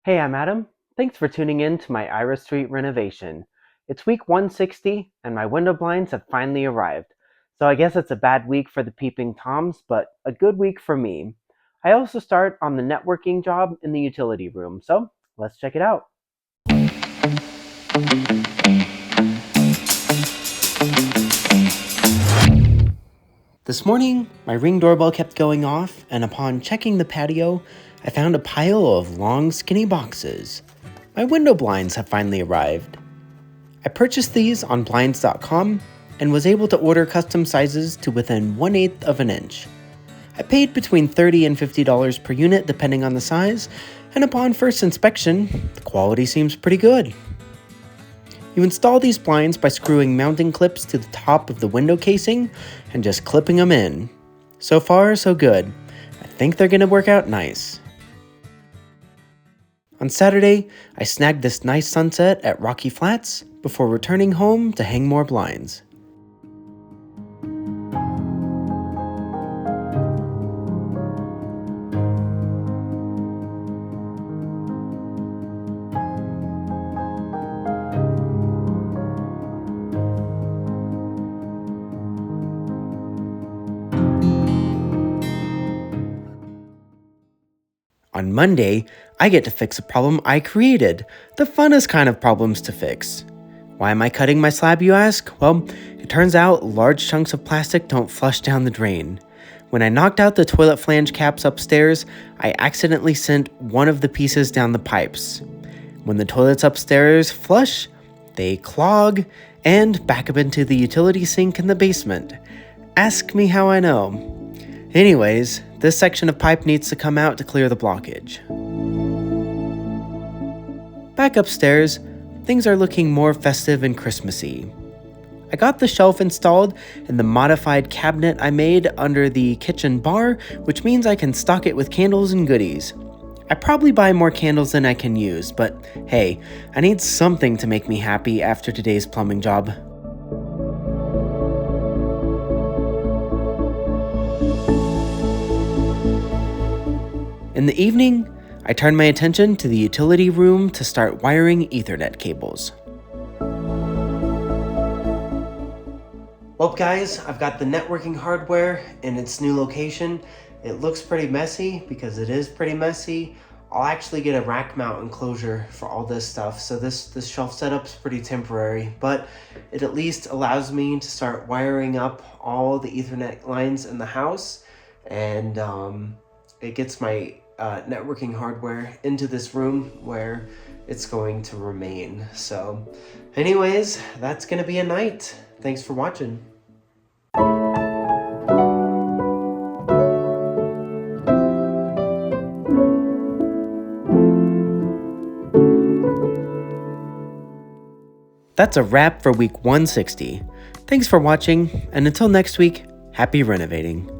Hey, I'm Adam. Thanks for tuning in to my Ira Street renovation. It's week 160, and my window blinds have finally arrived. So I guess it's a bad week for the peeping Toms, but a good week for me. I also start on the networking job in the utility room, so let's check it out. This morning, my Ring doorbell kept going off, and upon checking the patio, I found a pile of long, skinny boxes. My window blinds have finally arrived. I purchased these on blinds.com and was able to order custom sizes to within 1/8 of an inch. I paid between $30 and $50 per unit depending on the size, and upon first inspection, the quality seems pretty good. You install these blinds by screwing mounting clips to the top of the window casing and just clipping them in. So far, so good. I think they're gonna work out nice. On Saturday, I snagged this nice sunset at Rocky Flats before returning home to hang more blinds. On Monday, I get to fix a problem I created, the funnest kind of problems to fix. Why am I cutting my slab, you ask? Well, it turns out large chunks of plastic don't flush down the drain. When I knocked out the toilet flange caps upstairs, I accidentally sent one of the pieces down the pipes. When the toilets upstairs flush, they clog and back up into the utility sink in the basement. Ask me how I know. Anyways, this section of pipe needs to come out to clear the blockage. Back upstairs, things are looking more festive and Christmassy. I got the shelf installed in the modified cabinet I made under the kitchen bar, which means I can stock it with candles and goodies. I probably buy more candles than I can use, but hey, I need something to make me happy after today's plumbing job. In the evening, I turn my attention to the utility room to start wiring Ethernet cables. Well guys, I've got the networking hardware in its new location. It looks pretty messy because it is pretty messy. I'll actually get a rack mount enclosure for all this stuff, so this shelf setup's pretty temporary, but it at least allows me to start wiring up all the Ethernet lines in the house, and it gets my networking hardware into this room where it's going to remain. So anyways, that's gonna be a night. Thanks for watching. That's a wrap for week 160. Thanks for watching, and until next week, happy renovating.